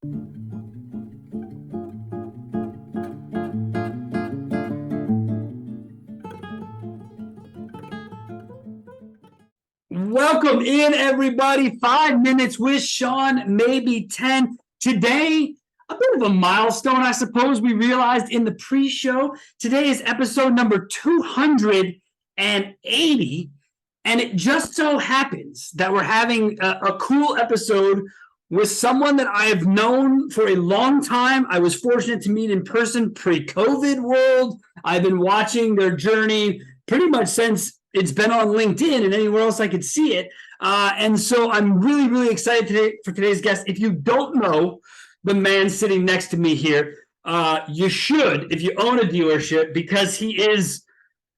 Welcome in, everybody. 5 minutes with Sean, maybe 10. Today, a bit of a milestone, I suppose, we realized in the pre-show. Today is episode number 280, and it just so happens that we're having a cool episode with someone that I have known for a long time. I was fortunate to meet in person pre-COVID world. I've been watching their journey pretty much since it's been on LinkedIn and anywhere else I could see it. And so I'm really, really excited today for today's guest. If you don't know the man sitting next to me here, you should if you own a dealership, because he is,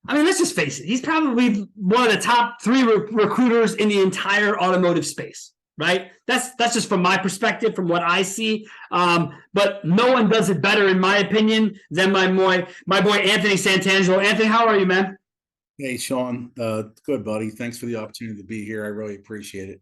I mean, let's just face it, he's probably one of the top 3 recruiters in the entire automotive space, right? That's just from my perspective, from what I see. But no one does it better, in my opinion, than my boy Anthony Santangelo. Anthony, how are you, man? Hey, Sean. Good, buddy. Thanks for the opportunity to be here. I really appreciate it.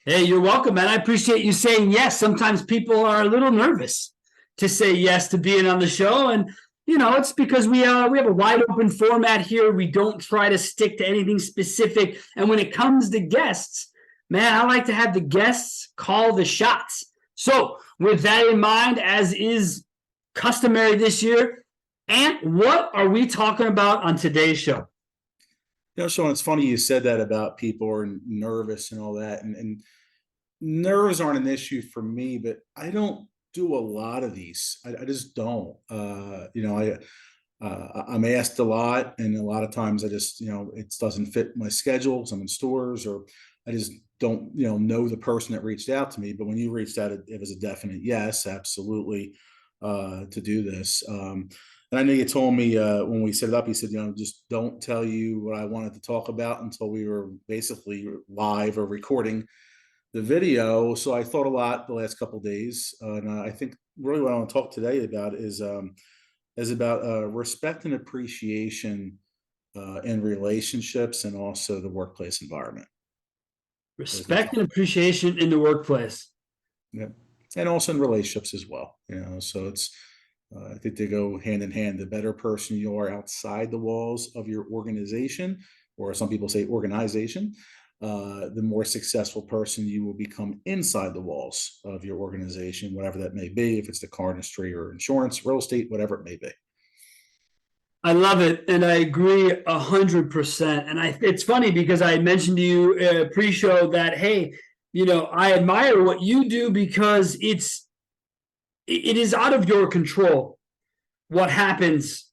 Hey, you're welcome, man. I appreciate you saying yes. Sometimes people are a little nervous to say yes to being on the show. And, you know, it's because we have a wide open format here. We don't try to stick to anything specific. And when it comes to guests, man, I like to have the guests call the shots. So with that in mind, as is customary this year, Ant, what are we talking about on today's show? You know, Sean, it's funny you said that about people are nervous and all that. And nerves aren't an issue for me, but I don't do a lot of these. I just don't. I'm asked a lot, and a lot of times I just, it doesn't fit my schedule. So I'm in stores, or I just don't, know the person that reached out to me. But when you reached out, it was a definite yes, absolutely, to do this. And I know you told me when we set it up, you said, just don't tell you what I wanted to talk about until we were basically live or recording the video. So I thought a lot the last couple of days. And I think really what I want to talk today about is about respect and appreciation in relationships, and also the workplace environment. Respect and appreciation in the workplace. Yeah. And also in relationships as well. So it's, I think they go hand in hand. The better person you are outside the walls of your organization, or some people say organization, the more successful person you will become inside the walls of your organization, whatever that may be, if it's the car industry or insurance, real estate, whatever it may be. I love it, and I agree 100%. And it's funny because I mentioned to you pre-show that, hey, I admire what you do because it is out of your control what happens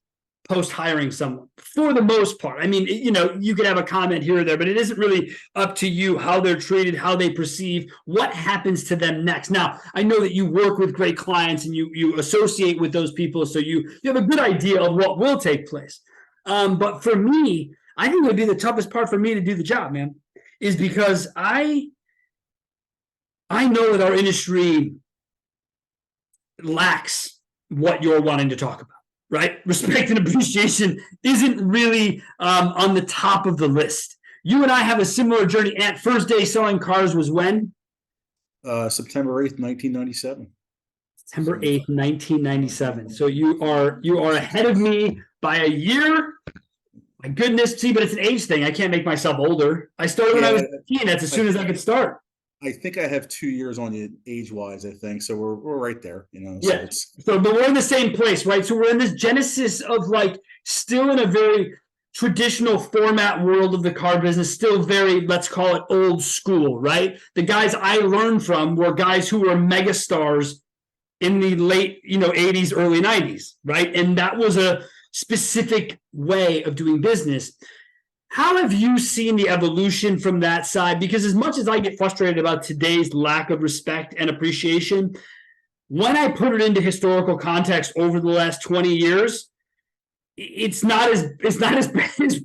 post hiring someone, for the most part. I mean, you could have a comment here or there, but it isn't really up to you how they're treated, how they perceive, what happens to them next. Now, I know that you work with great clients and you associate with those people, so you have a good idea of what will take place. But for me, I think it would be the toughest part for me to do the job, man, is because I know that our industry lacks what you're wanting to talk about, right? Respect and appreciation isn't really on the top of the list. You and I have a similar journey. Ant, first day selling cars was when? September 8th, 1997. September 8th, 1997. So you are ahead of me by a year. My goodness, see, but it's an age thing. I can't make myself older. I started when I was 15. That's as soon as I could start. I think I have 2 years on you age-wise, I think. So we're right there, Yeah. But we're in the same place, right? So we're in this genesis of still in a very traditional format world of the car business, still very, let's call it old school, right? The guys I learned from were guys who were mega stars in the late, 80s, early 90s, right? And that was a specific way of doing business. How have you seen the evolution from that side? Because as much as I get frustrated about today's lack of respect and appreciation, when I put it into historical context over the last 20 years, it's not as bad as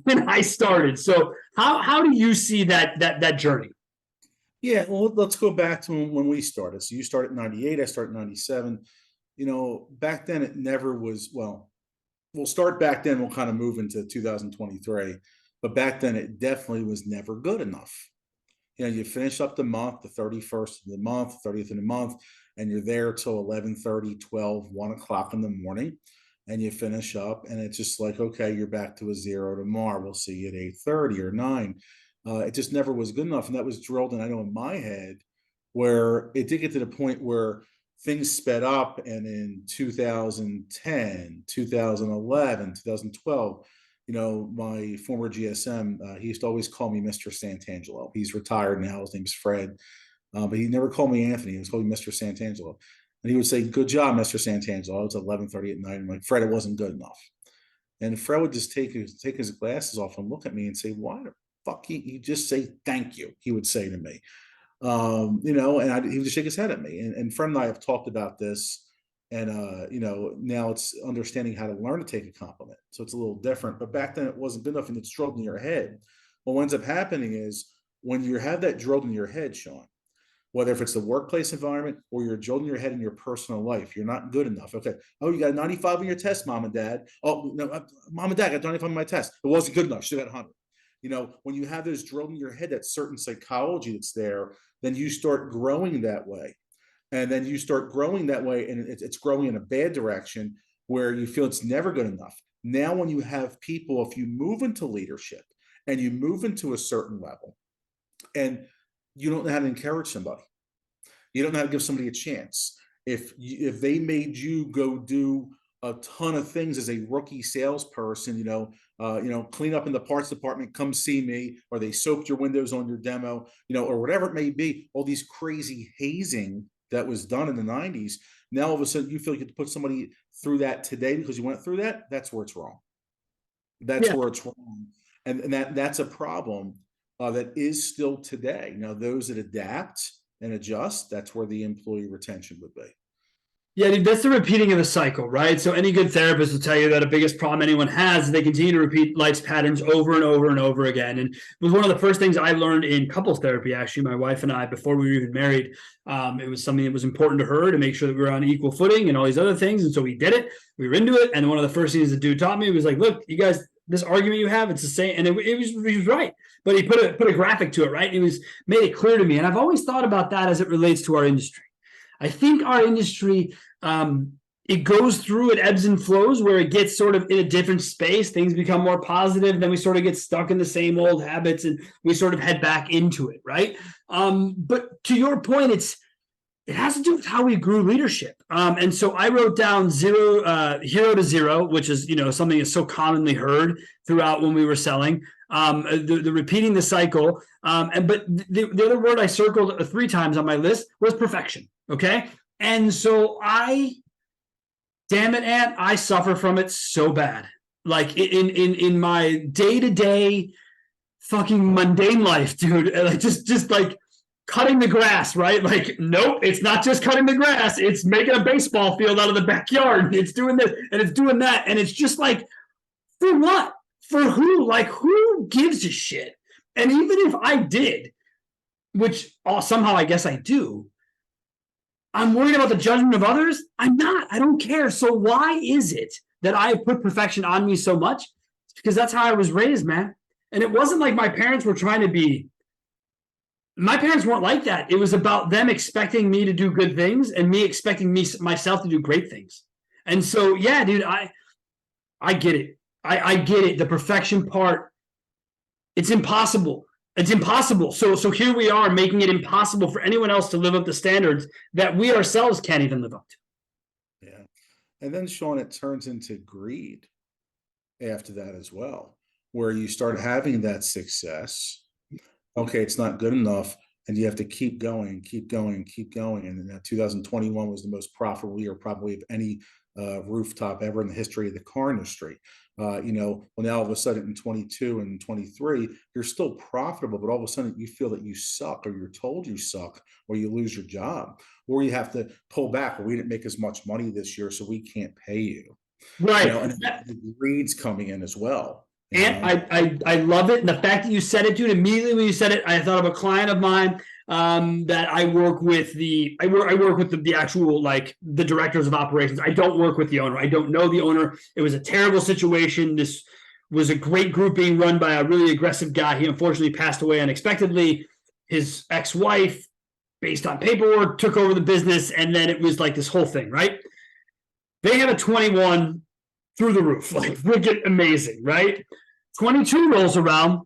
when I started. So how do you see that journey? Yeah, well, let's go back to when we started. So you started in 98, I started in 97. Back then it never was, well, we'll start back then, we'll kind of move into 2023. But back then, it definitely was never good enough. You finish up the month, the 31st of the month, 30th of the month, and you're there till 11:30, 12, 1 o'clock in the morning, and you finish up, and it's just like, okay, you're back to a zero tomorrow. We'll see you at 8:30 or 9. It just never was good enough. And that was drilled in, I know, in my head, where it did get to the point where things sped up. And in 2010, 2011, 2012, my former GSM, he used to always call me Mr. Santangelo. He's retired now. His name's Fred. But he never called me Anthony. He was calling me Mr. Santangelo. And he would say, "Good job, Mr. Santangelo." It was 11:30 at night. I'm like, "Fred, it wasn't good enough." And Fred would just take his glasses off and look at me and say, "Why the fuck you just say thank you?" He would say to me, and he would just shake his head at me. And Fred and I have talked about this, and now it's understanding how to learn to take a compliment. So it's a little different. But back then it wasn't good enough, and it's drilled in your head. What ends up happening is when you have that drilled in your head, Sean, whether if it's the workplace environment or you're drilled in your head in your personal life, you're not good enough. Okay. Oh, you got a 95 on your test, mom and dad. Oh, no, mom and dad got 95 on my test. It wasn't good enough. Should have got 100. When you have those drilled in your head, that certain psychology that's there, then you start growing that way. And then you start growing that way, and it's growing in a bad direction where you feel it's never good enough. Now, when you have people, if you move into leadership and you move into a certain level, and you don't know how to encourage somebody. You don't know how to give somebody a chance. If they made you go do a ton of things as a rookie salesperson, clean up in the parts department, come see me, or they soaked your windows on your demo, or whatever it may be, all these crazy hazing that was done in the 90s. Now, all of a sudden, you feel like you have to put somebody through that today because you went through that. That's where it's wrong. That's where it's wrong. And that's a problem. That is still today. Now, those that adapt and adjust, that's where the employee retention would be. Yeah, dude, that's the repeating of the cycle, right? So any good therapist will tell you that the biggest problem anyone has is they continue to repeat life's patterns over and over and over again. And it was one of the first things I learned in couples therapy, actually, my wife and I, before we were even married. It was something that was important to her to make sure that we were on equal footing and all these other things. And so we did it. We were into it. And one of the first things the dude taught me was like, look, you guys, this argument you have, it's the same. And he was right. But he put a graphic to it, right? It made it clear to me. And I've always thought about that as it relates to our industry. I think our industry, it goes through, it ebbs and flows where it gets sort of in a different space. Things become more positive. Then we sort of get stuck in the same old habits and we sort of head back into it, right? But to your point, it has to do with how we grew leadership. And so I wrote down hero to zero, which is, something that's so commonly heard throughout when we were selling. The repeating the cycle. But the other word I circled 3 times on my list was perfection. Okay. And so damn it, Ant, I suffer from it so bad. Like in my day-to-day fucking mundane life, dude, like just like cutting the grass, right? Like, nope, it's not just cutting the grass. It's making a baseball field out of the backyard. It's doing this and it's doing that. And it's just like, for what? For who? Like, who gives a shit? And even if I did, which somehow I guess I do, I'm worried about the judgment of others. I'm not. I don't care. So why is it that I put perfection on me so much? It's because that's how I was raised, man. And it wasn't like my parents were trying to be. My parents weren't like that. It was about them expecting me to do good things and me expecting myself to do great things. And so, yeah, dude, I get it. I get it. The perfection part, it's impossible. It's impossible. So here we are making it impossible for anyone else to live up to standards that we ourselves can't even live up to. Yeah. And then, Sean, it turns into greed after that as well, where you start having that success. Okay, it's not good enough. And you have to keep going, keep going, keep going. And 2021 was the most profitable year probably of any rooftop ever in the history of the car industry. Well, now all of a sudden in 22 and 23, you're still profitable, but all of a sudden you feel that you suck, or you're told you suck, or you lose your job, or you have to pull back. Or we didn't make as much money this year, so we can't pay you. Right. And the greed's coming in as well. And I love it. And the fact that you said it, dude, immediately when you said it, I thought of a client of mine that I work with I work with the actual, like, the directors of operations. I don't work with the owner. I don't know the owner. It was a terrible situation. This was a great group being run by a really aggressive guy. He unfortunately passed away unexpectedly. His ex-wife based on paperwork, took over the business, and then it was like this whole thing, right? They have a 21 through the roof, like wicked amazing, right? 22 rolls around,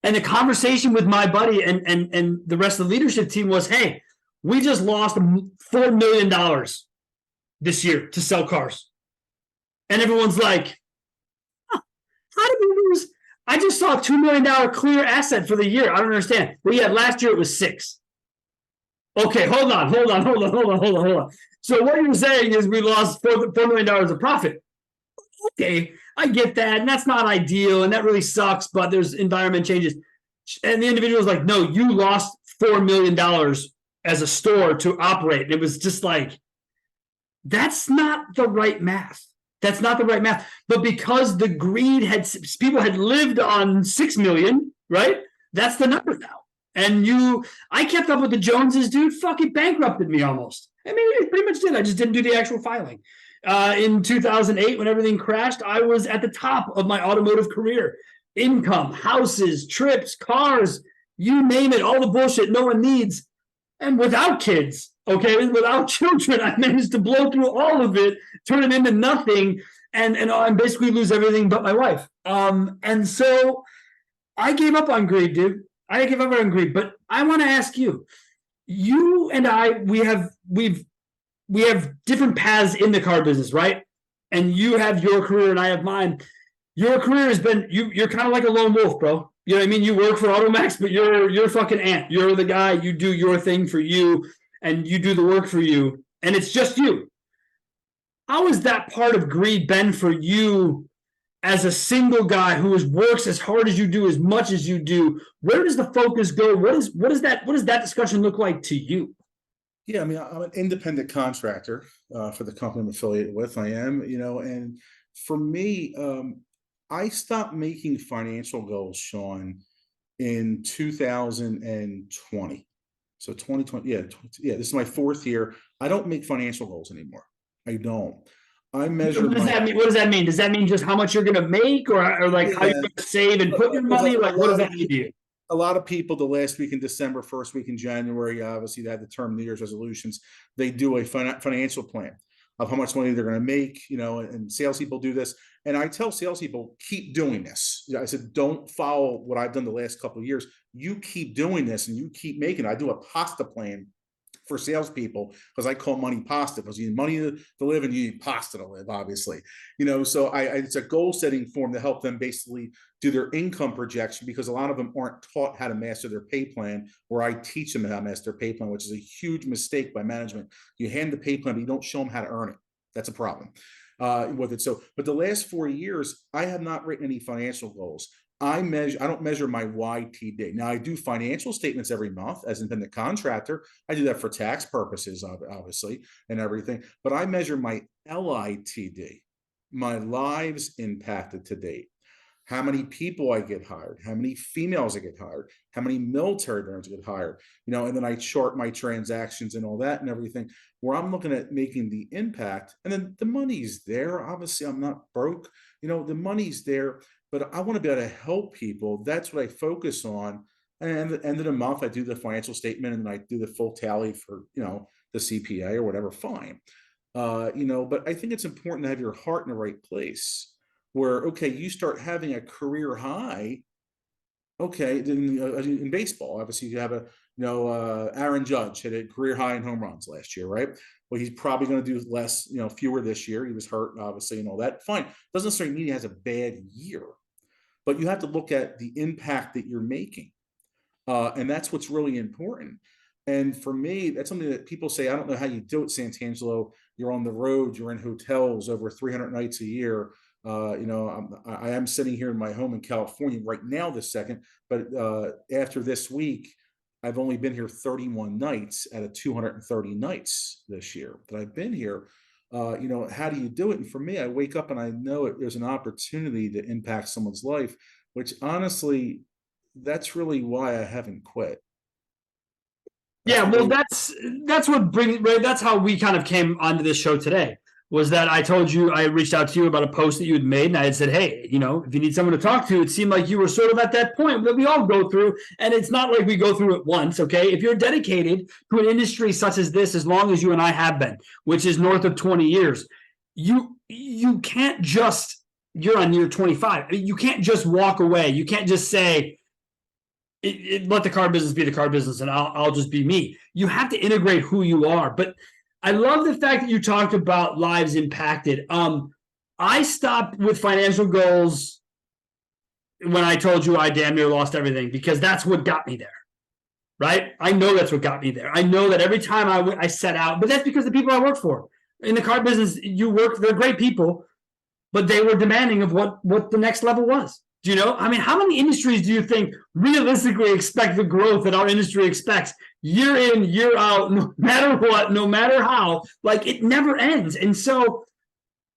and the conversation with my buddy and the rest of the leadership team was, hey, we just lost $4 million this year to sell cars. And everyone's like, huh, how did we lose? I just saw a $2 million clear asset for the year. I don't understand. Well, yeah, last year it was 6. Okay, hold on. So what you're saying is we lost $4 million of profit. Okay, I get that, and that's not ideal, and that really sucks, but there's environment changes. And the individual was like, no, you lost $4 million as a store to operate. And it was just like, that's not the right math. That's not the right math. But because the greed people had lived on 6 million, right? That's the number now. And I kept up with the Joneses, dude, fucking bankrupted me almost. I mean, it pretty much did. I just didn't do the actual filing. In 2008, when everything crashed, I was at the top of my automotive career. Income, houses, trips, cars, you name it, all the bullshit no one needs. And without kids, okay, without children, I managed to blow through all of it, turn it into nothing, and basically lose everything but my wife. And so I gave up on greed, dude. I gave up on greed. But I want to ask you, you and I, we have different paths in the car business, right? And you have your career and I have mine. Your career has been, you're kind of like a lone wolf, bro. You know what I mean? You work for Automax, but you're fucking ant. You're the guy, you do your thing for you, and you do the work for you, and it's just you. How has that part of greed been for you as a single guy who works as hard as you do, as much as you do? Where does the focus go? What does that discussion look like to you? Yeah, I mean, I'm an independent contractor for the company I'm affiliated with. I am, and for me, I stopped making financial goals, Sean, in 2020. So 2020, yeah, this is my 4th year. I don't make financial goals anymore. I don't. I measure. What does that mean? What does that mean? Does that mean just how much you're going to make, or like how you're going to save and put your money? Like, what does that mean to you? A lot of people, the last week in December, first week in January, obviously they had the term New Year's resolutions. They do a financial plan of how much money they're going to make, and salespeople do this. And I tell salespeople, keep doing this. I said, don't follow what I've done the last couple of years. You keep doing this and you keep making it. I do a pasta plan for salespeople because I call money pasta, because you need money to live and you need pasta to live, obviously. So it's a goal setting form to help them basically do their income projection, because a lot of them aren't taught how to master their pay plan, where I teach them how to master their pay plan, which is a huge mistake by management. You hand the pay plan, but you don't show them how to earn it. That's a problem with it. So, but the last 4 years, I have not written any financial goals. I don't measure my YTD. Now I do financial statements every month as an independent contractor. I do that for tax purposes, obviously, and everything. But I measure my LITD, my lives impacted to date. How many people I get hired, how many females I get hired, how many military veterans get hired, and then I chart my transactions and all that and everything, where I'm looking at making the impact. And then the money's there. Obviously, I'm not broke. The money's there, but I want to be able to help people. That's what I focus on. And at the end of the month, I do the financial statement and I do the full tally for, the CPA or whatever. Fine. But I think it's important to have your heart in the right place, where, okay, you start having a career high. Okay, in baseball, obviously you have Aaron Judge hit a career high in home runs last year, right? Well, he's probably going to do less, fewer this year. He was hurt, obviously, and all that. Fine. Doesn't necessarily mean he has a bad year, but you have to look at the impact that you're making. And that's what's really important. And for me, that's something that people say, I don't know how you do it, Santangelo. You're on the road, you're in hotels over 300 nights a year. I am sitting here in my home in California right now this second, but after this week, I've only been here 31 nights out of 230 nights this year that I've been here. How do you do it? And for me, I wake up and I know there's an opportunity to impact someone's life, which honestly, that's really why I haven't quit. Yeah, well, that's what brings, right? That's how we kind of came onto this show today. was that I told you, I reached out to you about a post that you had made, and I had said, hey, if you need someone to talk to, it seemed like you were sort of at that point that we all go through, and it's not like we go through it once, okay? If you're dedicated to an industry such as this, as long as you and I have been, which is north of 20 years, you can't just, you're on year 25, you can't just walk away. You can't just say, let the car business be the car business and I'll just be me. You have to integrate who you are. But I love the fact that you talked about lives impacted. I stopped with financial goals when I told you I damn near lost everything, because that's what got me there, right? I know that's what got me there. I know that every time I set out, but that's because the people I work for in the car business, they're great people, but they were demanding of what the next level was. Do you know? I mean, how many industries do you think realistically expect the growth that our industry expects year in, year out, no matter what, no matter how? Like, it never ends. And so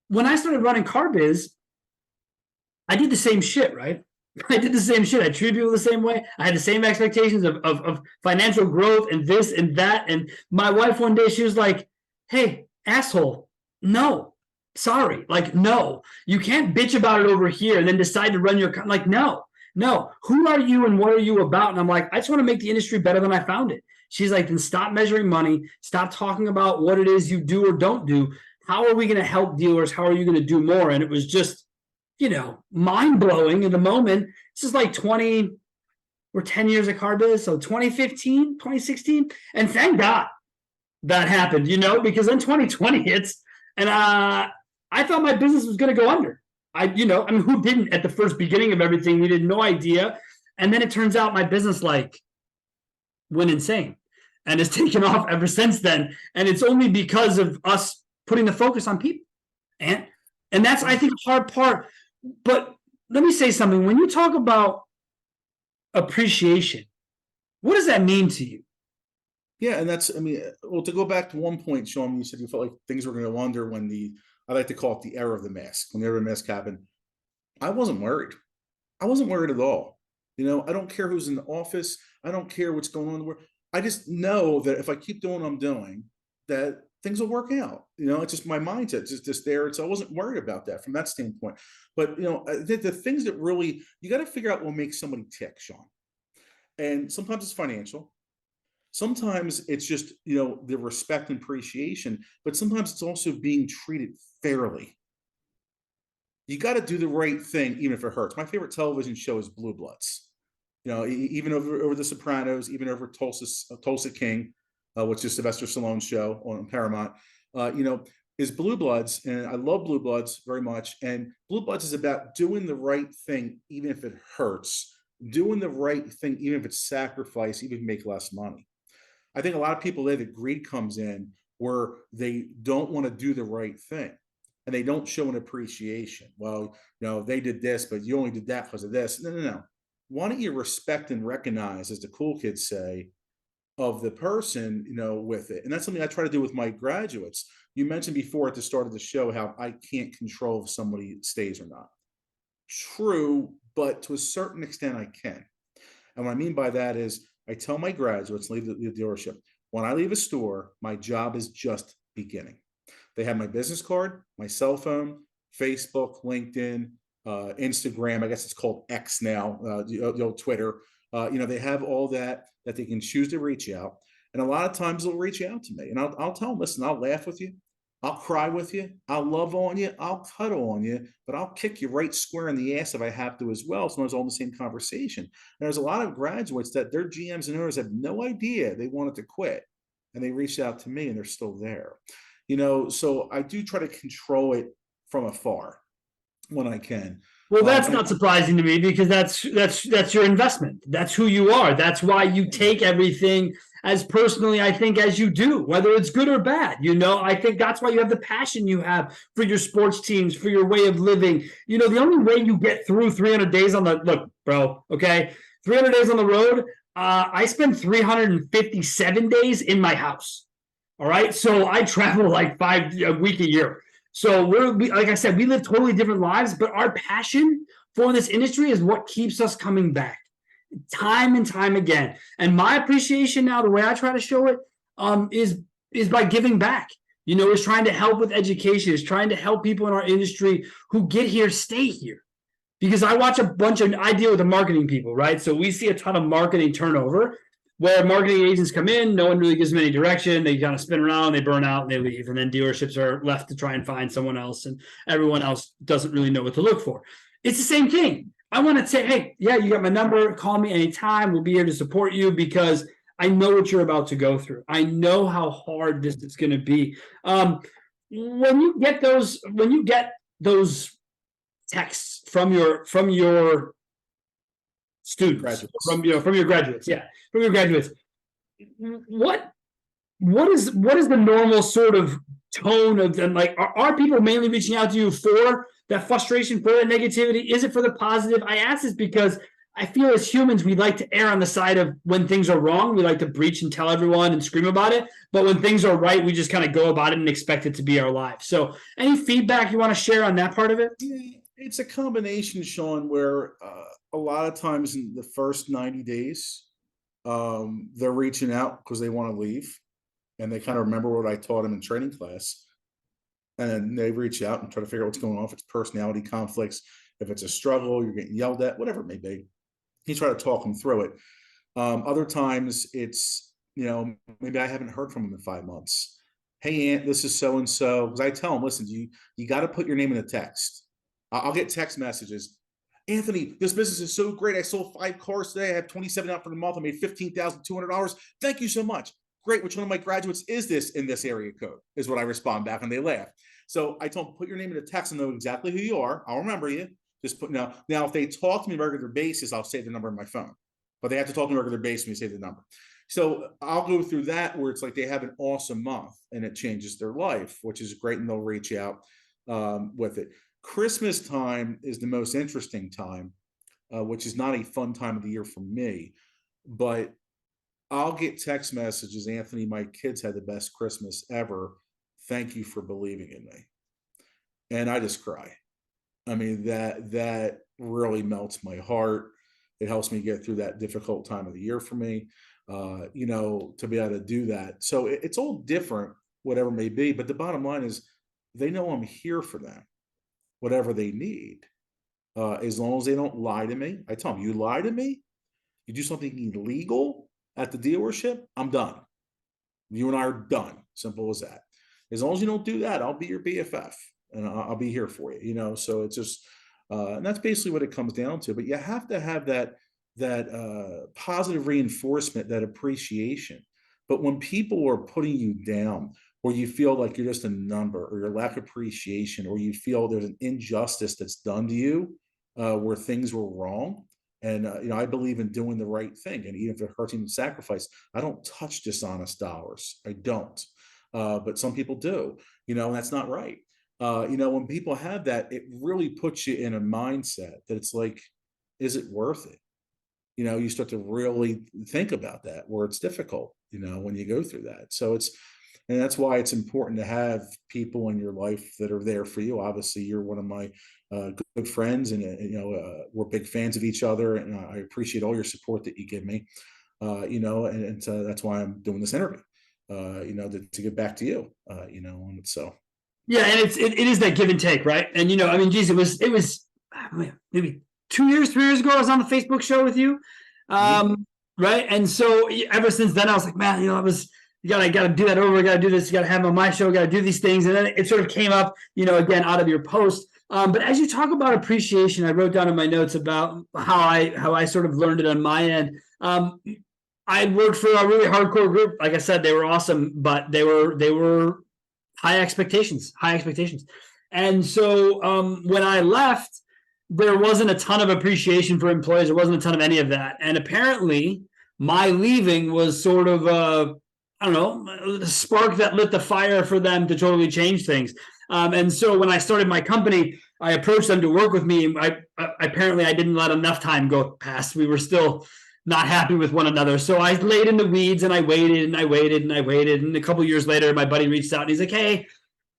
when I started running car biz, I did the same shit, right? I did the same shit. I treated people the same way. I had the same expectations of financial growth and this and that. And my wife one day, she was like, hey, asshole, no. Sorry, like, no, you can't bitch about it over here and then decide to run your, like, no, who are you and what are you about? And I'm like, I just want to make the industry better than I found it. She's like, then stop measuring money, stop talking about what it is you do or don't do. How are we going to help dealers? How are you going to do more? And it was just, mind-blowing in the moment. This is like we're 10 years of car biz, so 2015, 2016, and thank God that happened, because then 2020 hits, and I thought my business was going to go under. Who didn't at the first beginning of everything? We had no idea. And then it turns out my business went insane and has taken off ever since then. And it's only because of us putting the focus on people. And that's, I think, a hard part. But let me say something. When you talk about appreciation, what does that mean to you? Yeah, and to go back to one point, Sean, you said you felt like things were going to go under when I like to call it the era of the mask. When the era of the mask happened, I wasn't worried. I wasn't worried at all. I don't care who's in the office. I don't care what's going on in the world. I just know that if I keep doing what I'm doing, that things will work out. It's just my mindset. It's just there. So I wasn't worried about that from that standpoint. But, the things that really, you got to figure out what makes somebody tick, Sean. And sometimes it's financial. Sometimes it's just, the respect and appreciation, but sometimes it's also being treated fairly. You got to do the right thing, even if it hurts. My favorite television show is Blue Bloods. Even over The Sopranos, even over Tulsa King, which is Sylvester Stallone's show on Paramount, is Blue Bloods. And I love Blue Bloods very much. And Blue Bloods is about doing the right thing, even if it hurts, doing the right thing, even if it's sacrifice, even if you make less money. I think a lot of people there, that greed comes in where they don't want to do the right thing and they don't show an appreciation. Well, they did this, but you only did that because of this. No. Why don't you respect and recognize, as the cool kids say, of the person, with it? And that's something I try to do with my graduates. You mentioned before at the start of the show how I can't control if somebody stays or not. True, but to a certain extent I can. And what I mean by that is, I tell my graduates, leave the dealership, when I leave a store, my job is just beginning. They have my business card, my cell phone, Facebook, LinkedIn, Instagram. I guess it's called X now, Twitter. They have all that they can choose to reach out. And a lot of times they'll reach out to me, and I'll tell them, listen, I'll laugh with you. I'll cry with you. I'll love on you. I'll cuddle on you, but I'll kick you right square in the ass if I have to as well. So it's all in the same conversation. And there's a lot of graduates that their GMs and owners have no idea they wanted to quit, and they reached out to me and they're still there. So I do try to control it from afar when I can. Well, that's not surprising to me, because that's your investment. That's who you are. That's why you take everything as personally, I think, as you do, whether it's good or bad. I think that's why you have the passion you have for your sports teams, for your way of living. The only way you get through 300 days look, bro, okay, 300 days on the road. I spend 357 days in my house. All right. So I travel like a week a year. So like I said, we live totally different lives, but our passion for this industry is what keeps us coming back time and time again. And my appreciation now, the way I try to show it, is by giving back. is trying to help with education, is trying to help people in our industry who get here stay here. Because I deal with the marketing people, right? So we see a ton of marketing turnover where marketing agents come in, no one really gives them any direction. They kind of spin around, they burn out, and they leave. And then dealerships are left to try and find someone else, and everyone else doesn't really know what to look for. It's the same thing. I want to say, hey, yeah, you got my number. Call me anytime. We'll be here to support you because I know what you're about to go through. I know how hard this is going to be. When you get those texts from your students, Graduates. from your graduates, what is the normal sort of tone of them? Like, are people mainly reaching out to you for that frustration, for that negativity? Is it for the positive? I ask this because I feel as humans, we like to err on the side of when things are wrong, we like to breach and tell everyone and scream about it. But when things are right, we just kind of go about it and expect it to be our life. So any feedback you want to share on that part of it? Yeah, it's a combination, Sean, where a lot of times in the first 90 days, they're reaching out because they want to leave and they kind of remember what I taught them in training class. And they reach out and try to figure out what's going on, if it's personality conflicts, if it's a struggle, you're getting yelled at, whatever it may be. You try to talk them through it. Other times it's, maybe I haven't heard from them in 5 months. Hey, Aunt, this is so-and-so. Because I tell them, listen, you got to put your name in the text. I'll get text messages. Anthony, this business is so great. I sold 5 cars today. I have 27 out for the month. I made $15,200. Thank you so much. Great. Which one of my graduates is this in this area code? Is what I respond back, and they laugh. So I tell them, put your name in the text and know exactly who you are. I'll remember you. Just put now, if they talk to me on a regular basis, I'll save the number in my phone. But they have to talk to me on a regular basis when you save the number. So I'll go through that where it's like they have an awesome month and it changes their life, which is great, and they'll reach out with it. Christmas time is the most interesting time, which is not a fun time of the year for me. But I'll get text messages, Anthony, my kids had the best Christmas ever. Thank you for believing in me. And I just cry. I mean, that really melts my heart. It helps me get through that difficult time of the year for me, to be able to do that. So it's all different, whatever it may be. But the bottom line is they know I'm here for them, whatever they need. As long as they don't lie to me. I tell them, you lie to me, you do something illegal at the dealership, I'm done. You and I are done. Simple as that. As long as you don't do that, I'll be your BFF. And I'll be here for you, so it's just, and that's basically what it comes down to. But you have to have that positive reinforcement, that appreciation. But when people are putting you down, or you feel like you're just a number, or you lack appreciation, or you feel there's an injustice that's done to you, where things were wrong. And, I believe in doing the right thing. And even if it hurts even sacrifice, I don't touch dishonest dollars. I don't. But some people do, and that's not right. When people have that, it really puts you in a mindset that it's like, is it worth it? You start to really think about that, where it's difficult, when you go through that. So and that's why it's important to have people in your life that are there for you. Obviously, you're one of my good friends, and we're big fans of each other, and I appreciate all your support that you give me. And so that's why I'm doing this interview. To get back to you. And so. Yeah, and it is that give and take, right? And geez, it was maybe 3 years ago, I was on the Facebook show with you, right? And so ever since then, I was like, man, you gotta do that over. You gotta do this. You gotta have on my show. You gotta do these things. And then it sort of came up, again out of your post. But as you talk about appreciation, I wrote down in my notes about how I sort of learned it on my end. I worked for a really hardcore group. Like I said, they were awesome, but they were high expectations. And so when I left, there wasn't a ton of appreciation for employees. There wasn't a ton of any of that. And apparently my leaving was sort of a spark that lit the fire for them to totally change things. And so when I started my company, I approached them to work with me. Apparently I didn't let enough time go past. We were still not happy with one another. So I laid in the weeds, and I waited and I waited and I waited. And a couple of years later, my buddy reached out and he's like, hey,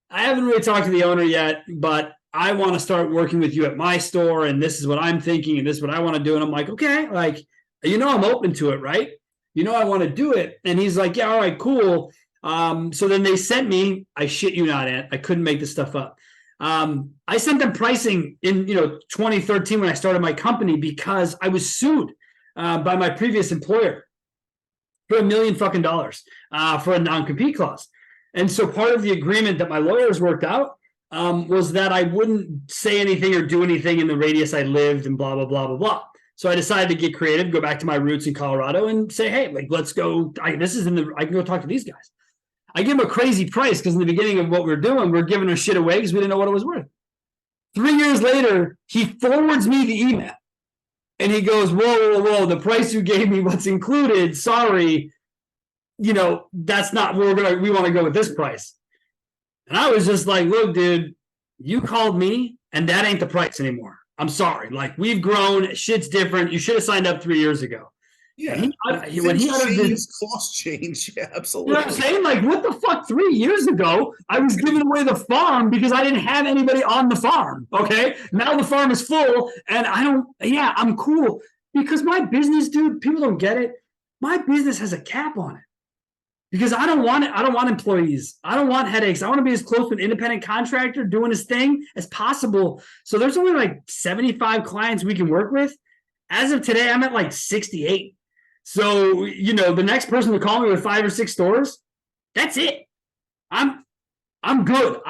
I haven't really talked to the owner yet, but I want to start working with you at my store. And this is what I'm thinking. And this is what I want to do. And I'm like, okay, I'm open to it, right? I want to do it. And he's like, yeah, all right, cool. So then they sent me, I shit you not, Ant, I couldn't make this stuff up. I sent them pricing in 2013 when I started my company because I was sued by my previous employer for $1 million fucking dollars for a non-compete clause. And so part of the agreement that my lawyers worked out was that I wouldn't say anything or do anything in the radius I lived and blah, blah, blah, blah, blah. So I decided to get creative, go back to my roots in Colorado and say, hey, like, let's go. I can go talk to these guys. I give him a crazy price because in the beginning of what we're doing, we're giving our shit away because we didn't know what it was worth. 3 years later, he forwards me the email and he goes, whoa, the price you gave me, what's included, sorry, that's not where we want to go with this price. And I was just like, look, dude, you called me and that ain't the price anymore. I'm sorry. Like, we've grown, shit's different. You should have signed up 3 years ago. Yeah, when he uttered this, cost change, yeah, absolutely. You know what I'm saying? Like, what the fuck? 3 years ago, I was giving away the farm because I didn't have anybody on the farm. Okay, now the farm is full, and I'm cool because my business, dude. People don't get it. My business has a cap on it because I don't want it. I don't want employees. I don't want headaches. I want to be as close to an independent contractor doing his thing as possible. So there's only like 75 clients we can work with. As of today, I'm at like 68. So, the next person to call me with 5 or 6 stores, that's it. I'm good.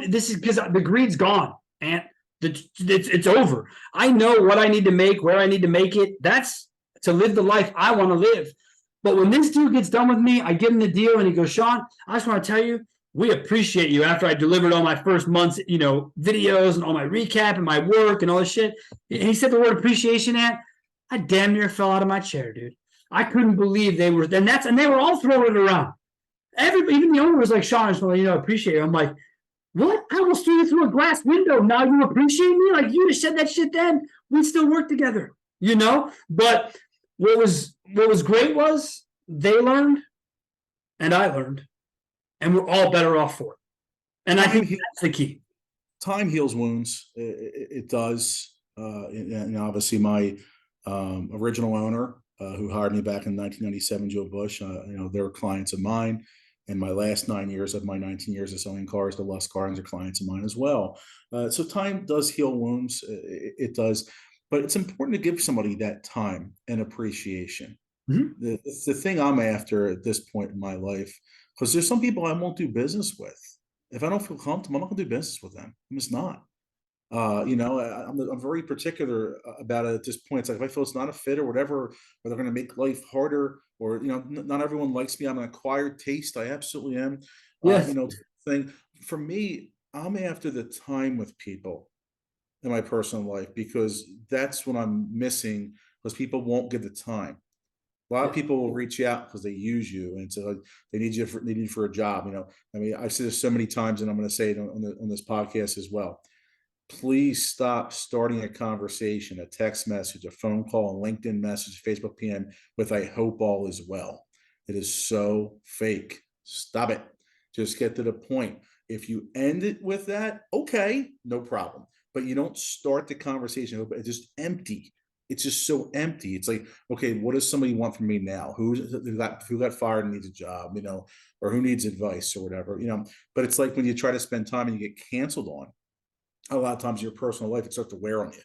This is because the greed's gone, and it's over. I know what I need to make, where I need to make it. That's to live the life I want to live. But when this dude gets done with me, I give him the deal and he goes, Sean, I just want to tell you, we appreciate you. After I delivered all my first month's, videos and all my recap and my work and all this shit. And he said the word appreciation, and I damn near fell out of my chair, dude. I couldn't believe they were, and they were all throwing it around. Even the owner was like, Sean, I just want to appreciate you. I'm like, what? I almost threw you through a glass window. Now you appreciate me? Like, you just said that shit then. We still work together, But what was great was they learned and I learned, and we're all better off for it. And I think that's the key. Time heals wounds. It does. And obviously my original owner, who hired me back in 1997, Joe Bush, they were clients of mine. And my last 9 years of my 19 years of selling cars, the Lust Gardens are clients of mine as well. So time does heal wounds. It does. But it's important to give somebody that time and appreciation. Mm-hmm. The thing I'm after at this point in my life, because there's some people I won't do business with. If I don't feel comfortable, I'm not going to do business with them. I'm just not. I'm very particular about it at this point. It's like, if I feel it's not a fit or whatever, or they're going to make life harder, or not everyone likes me. I'm an acquired taste. I absolutely am. Yes. Thing for me, I'm after the time with people in my personal life, because that's what I'm missing, because people won't give the time. A lot of people will reach out because they use you, and so they need you for a job. I've said this so many times, and I'm going to say it on this podcast as well. Please stop starting a conversation, a text message, a phone call, a LinkedIn message, Facebook PM with "I hope all is well." It is so fake. Stop it. Just get to the point. If you end it with that, okay, no problem. But you don't start the conversation. It's just empty. It's just so empty. It's like, okay, what does somebody want from me now? Who got fired and needs a job, or who needs advice or whatever, But it's like when you try to spend time and you get canceled on, a lot of times your personal life, it starts to wear on you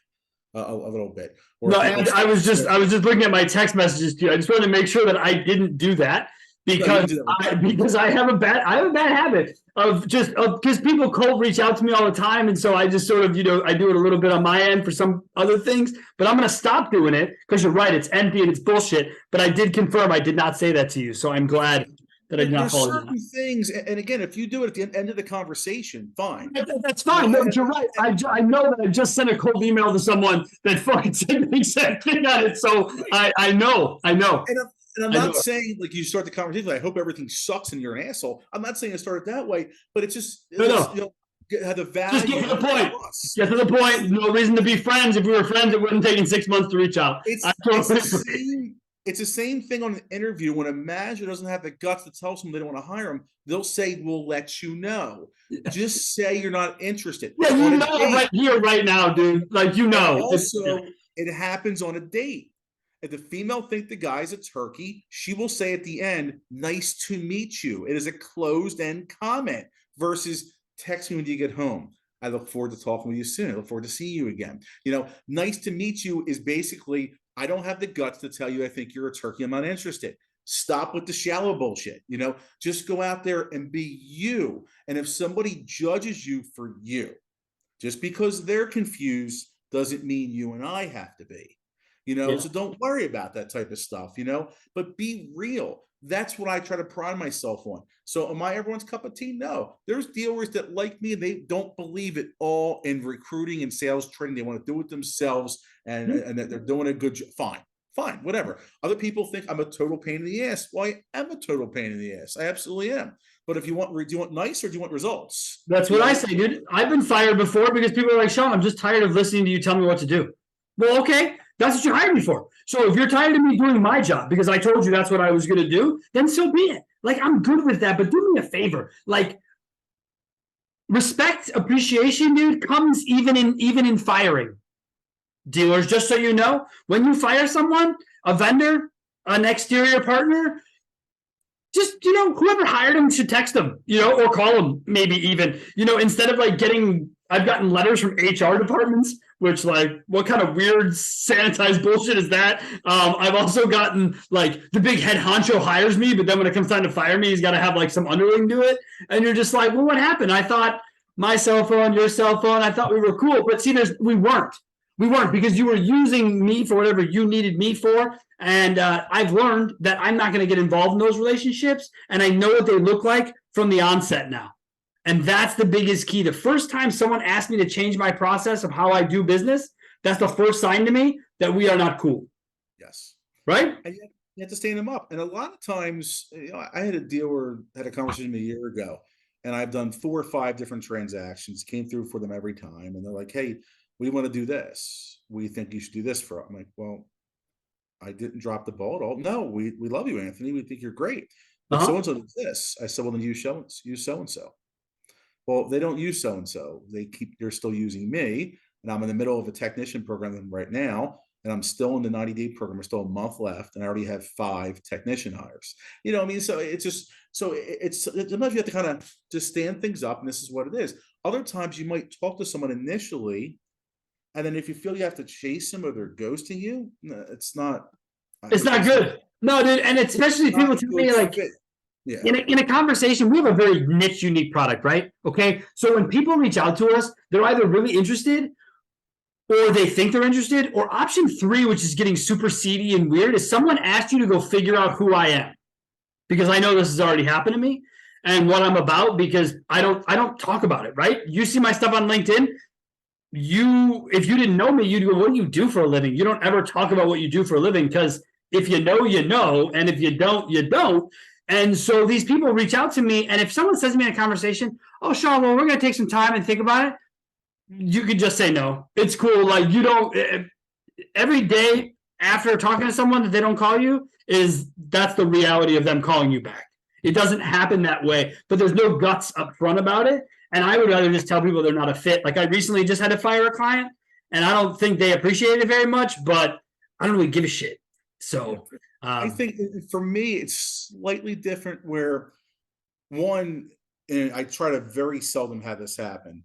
a little bit. And I was just looking at my text messages to you. I just wanted to make sure that I didn't do that because I have a bad habit of because people cold reach out to me all the time, and so I just sort of I do it a little bit on my end for some other things, but I'm going to stop doing it because you're right, it's empty and it's bullshit. But I did confirm I did not say that to you, so I'm glad that I did not follow certain things, and again, if you do it at the end of the conversation, fine. That's fine. No, but you're right. I know that I just sent a cold email to someone that fucking said the exact thing on it. So I know. And I'm not saying like you start the conversation, I hope everything sucks and you're an asshole. I'm not saying to start it that way, but it's just have the value. Just get to the point. Get to the point. No reason to be friends. If we were friends, it wouldn't take 6 months to reach out. It's the same thing on an interview. When a manager doesn't have the guts to tell someone they don't want to hire them, they'll say, "We'll let you know." Just say you're not interested. Yeah, right here, right now, dude. Like Also, it happens on a date. If the female think the guy's a turkey, she will say at the end, "Nice to meet you." It is a closed end comment versus text me when you get home. I look forward to talking with you soon. I look forward to seeing you again. Nice to meet you is basically, I don't have the guts to tell you I think you're a turkey. I'm not interested. Stop with the shallow bullshit. Just go out there and be you. And if somebody judges you for you, just because they're confused doesn't mean you and I have to be. Yeah. So don't worry about that type of stuff, but be real. That's what I try to pride myself on. So am I everyone's cup of tea? No. There's dealers that like me and they don't believe it all in recruiting and sales training. They want to do it themselves and that they're doing a good job. Fine, whatever. Other people think I'm a total pain in the ass. Well, I am a total pain in the ass. I absolutely am. But do you want nice or do you want results? That's what I say, dude. I've been fired before because people are like, Sean, I'm just tired of listening to you tell me what to do. Well, okay, that's what you hired me for. So if you're tired of me doing my job because I told you that's what I was going to do, then so be it. Like, I'm good with that, but do me a favor. Like, respect, appreciation, dude, comes even in firing. Dealers, just so you know, when you fire someone, a vendor, an exterior partner, just, whoever hired him should text them, or call them, maybe even, instead of like I've gotten letters from HR departments, which, like, what kind of weird sanitized bullshit is that? I've also gotten, like, the big head honcho hires me, but then when it comes time to fire me, he's got to have like some underling do it. And you're just like, well, what happened? I thought my cell phone, your cell phone, I thought we were cool. But see, we weren't. We weren't, because you were using me for whatever you needed me for. And I've learned that I'm not going to get involved in those relationships. And I know what they look like from the onset now. And that's the biggest key. The first time someone asked me to change my process of how I do business, that's the first sign to me that we are not cool. Yes. Right? And you have to stand them up. And a lot of times, I had a dealer, had a conversation a year ago, and I've done 4 or 5 different transactions, came through for them every time. And they're like, "Hey, we want to do this. We think you should do this for us." I'm like, "Well, I didn't drop the ball at all. No, we love you, Anthony. We think you're great. But so-and-so does this." I said, "Well, then use so-and-so." Well, they don't use so-and-so. They're still using me. And I'm in the middle of a technician program right now. And I'm still in the 90-day program. We're still a month left. And I already have 5 technician hires. So it's just, sometimes you have to kind of just stand things up. And this is what it is. Other times you might talk to someone initially, and then if you feel you have to chase them or they're ghosting you, it's not. It's not good. No, dude. And especially if people tell me, like, yeah. In a conversation, we have a very niche, unique product, right? Okay. So when people reach out to us, they're either really interested or they think they're interested. Or option 3, which is getting super seedy and weird, is someone asked you to go figure out who I am. Because I know this has already happened to me and what I'm about, because I don't talk about it, right? You see my stuff on LinkedIn. If you didn't know me, you'd go, "What do you do for a living?" You don't ever talk about what you do for a living, because if you know, you know, and if you don't, you don't. And so these people reach out to me, and if someone says to me in a conversation, "Oh, Sean, well, we're going to take some time and think about it," you could just say no. It's cool. Like, you don't. Every day after talking to someone that they don't call you, that's the reality of them calling you back. It doesn't happen that way, but there's no guts up front about it. And I would rather just tell people they're not a fit. Like, I recently just had to fire a client, and I don't think they appreciate it very much, but I don't really give a shit. So I think for me, it's slightly different where, one, and I try to very seldom have this happen.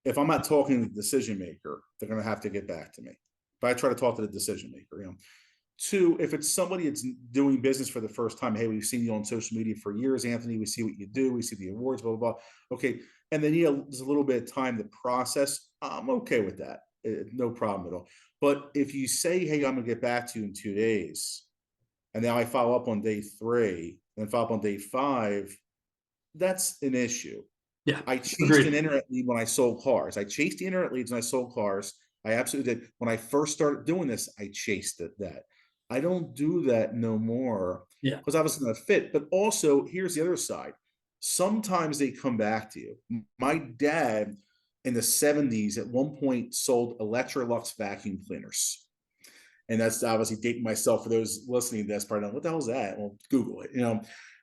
If I'm not talking to the decision maker, they're going to have to get back to me. But I try to talk to the decision maker. 2, if it's somebody that's doing business for the first time, "Hey, we've seen you on social media for years, Anthony. We see what you do. We see the awards, blah, blah, blah." Okay. And then there's a little bit of time to process. I'm okay with that. No problem at all. But if you say, "Hey, I'm going to get back to you in 2 days," and now I follow up on day 3, then follow up on day 5, that's an issue. yeah, I chased agreed. an internet lead when I sold cars. I chased the internet leads when I sold cars. I absolutely did. When I first started doing this, I chased that. I don't do that no more. Yeah. Because obviously not a fit. But also, here's the other side. Sometimes they come back to you. My dad in the 70s at one point sold Electrolux vacuum cleaners. And that's obviously dating myself for those listening to this. Probably, what the hell is that? Well, Google it.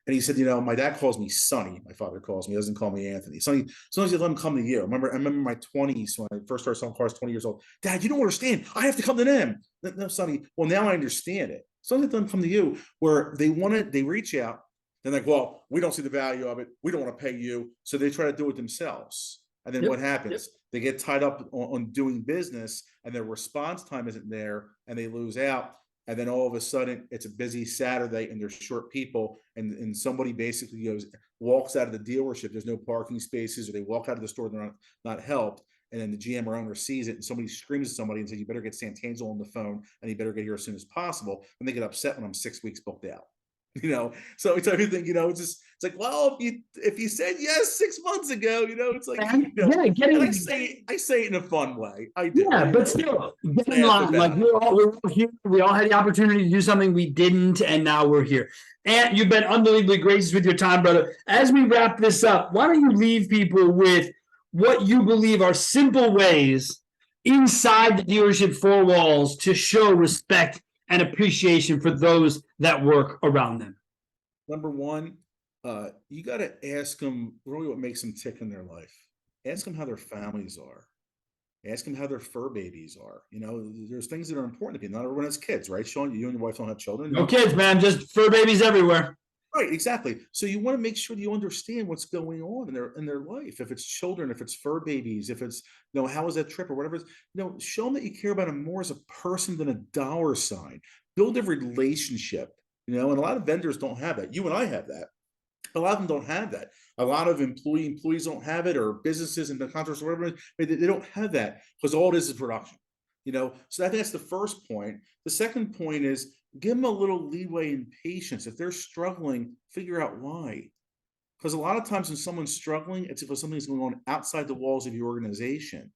And he said, my dad calls me Sonny. My father calls me. He doesn't call me Anthony. Sonny, sometimes you let him come to you. I remember my 20s when I first started selling cars, 20 years old. Dad, you don't understand. I have to come to them. No, Sonny. Well, now I understand it. Sometimes let them come to you where they reach out. They're like, well, we don't see the value of it. We don't want to pay you. So they try to do it themselves. And then what happens? They get tied up on doing business and their response time isn't there and they lose out. And then all of a sudden it's a busy Saturday and there's short people and somebody basically walks out of the dealership. There's no parking spaces, or they walk out of the store, they're not helped. And then the GM or owner sees it and somebody screams at somebody and says, you better get Santangelo on the phone and you better get here as soon as possible. And they get upset when I'm 6 weeks booked out. So it's everything, it's like, well, if you said yes 6 months ago, it's like, I say it in a fun way. I do. Yeah, but still, get in line. Like we're all here. We all had the opportunity to do something we didn't, and now we're here. And you've been unbelievably gracious with your time, brother. As we wrap this up, why don't you leave people with what you believe are simple ways inside the dealership four walls to show respect and appreciation for those that work around them? Number one, you got to ask them really what makes them tick in their life. Ask them how their families are. Ask them how their fur babies are. There's things that are important to people. Not everyone has kids, right, Sean? You and your wife don't have children. No kids, man. Just fur babies everywhere. Right, exactly. So you want to make sure that you understand what's going on in their life. If it's children, if it's fur babies, if it's how was that trip or whatever. Show them that you care about them more as a person than a dollar sign. Build a relationship. And a lot of vendors don't have that. You and I have that. A lot of them don't have that. A lot of employees don't have it, or businesses and the contractors or whatever. They don't have that because all it is production. So I think that's the first point. The second point is give them a little leeway and patience. If they're struggling, figure out why. Because a lot of times when someone's struggling, it's because something's going on outside the walls of your organization,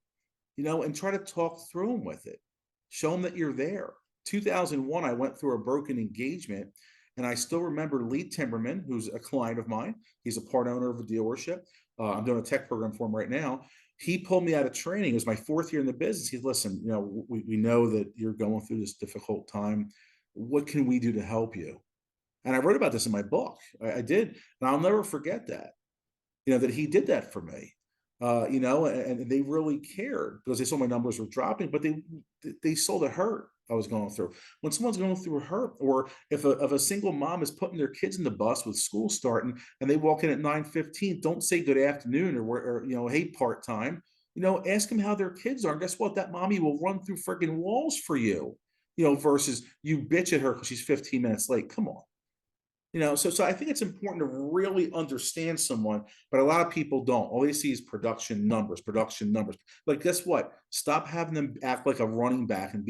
and try to talk through them with it. Show them that you're there. 2001, I went through a broken engagement, and I still remember Lee Timberman, who's a client of mine. He's a part owner of a dealership. I'm doing a tech program for him right now. He pulled me out of training. It was my 4th year in the business. He said, listen, we know that you're going through this difficult time. What can we do to help you? And I wrote about this in my book. I did. And I'll never forget that, that he did that for me, and they really cared because they saw my numbers were dropping, but they saw the hurt I was going through. When someone's going through a hurt, or if a single mom is putting their kids in the bus with school starting and they walk in at 9:15, don't say good afternoon or hey, part-time, ask them how their kids are. And guess what? That mommy will run through freaking walls for you, versus you bitch at her because she's 15 minutes late. Come on. So I think it's important to really understand someone, but a lot of people don't. All they see is production numbers. Like, guess what? Stop having them act like a running back and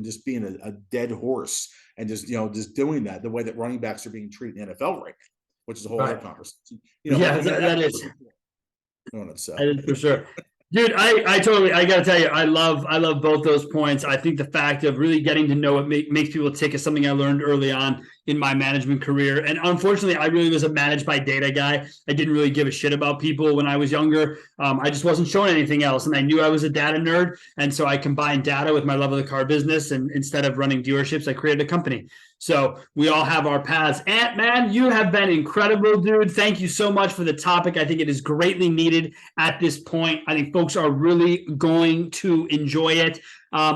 just being a dead horse and just doing that the way that running backs are being treated in the NFL right now, which is a whole other conversation. That is. That is for sure. Dude, I got to tell you, I love both those points. I think the fact of really getting to know what makes people tick is something I learned early on in my management career. And unfortunately, I really was a managed by data guy. I didn't really give a shit about people when I was younger. I just wasn't showing anything else. And I knew I was a data nerd. And so I combined data with my love of the car business. And instead of running dealerships, I created a company. So we all have our paths. Ant, man, you have been incredible, dude. Thank you so much for the topic. I think it is greatly needed at this point. I think folks are really going to enjoy it.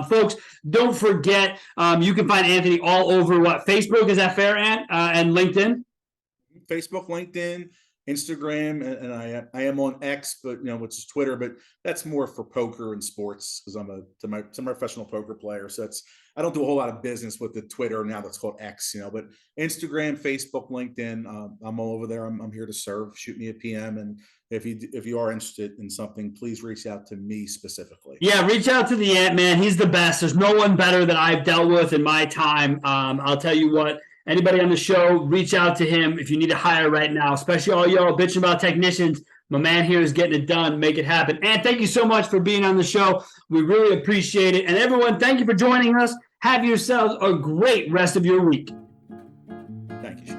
Folks, don't forget, you can find Anthony all over Facebook, is that fair, Ant? And LinkedIn? Facebook, LinkedIn, Instagram, and I am on X, but which is Twitter, but that's more for poker and sports because I'm a professional poker player. So I don't do a whole lot of business with the Twitter now that's called X, but Instagram, Facebook, LinkedIn, I'm all over there. I'm here to serve. Shoot me a PM, and if you are interested in something, please reach out to me specifically. Yeah, reach out to the Ant-Man. He's the best. There's no one better that I've dealt with in my time. I'll tell you what. Anybody on the show, reach out to him if you need to hire right now, especially all y'all bitching about technicians. My man here is getting it done. Make it happen. And thank you so much for being on the show. We really appreciate it. And everyone, thank you for joining us. Have yourselves a great rest of your week. Thank you.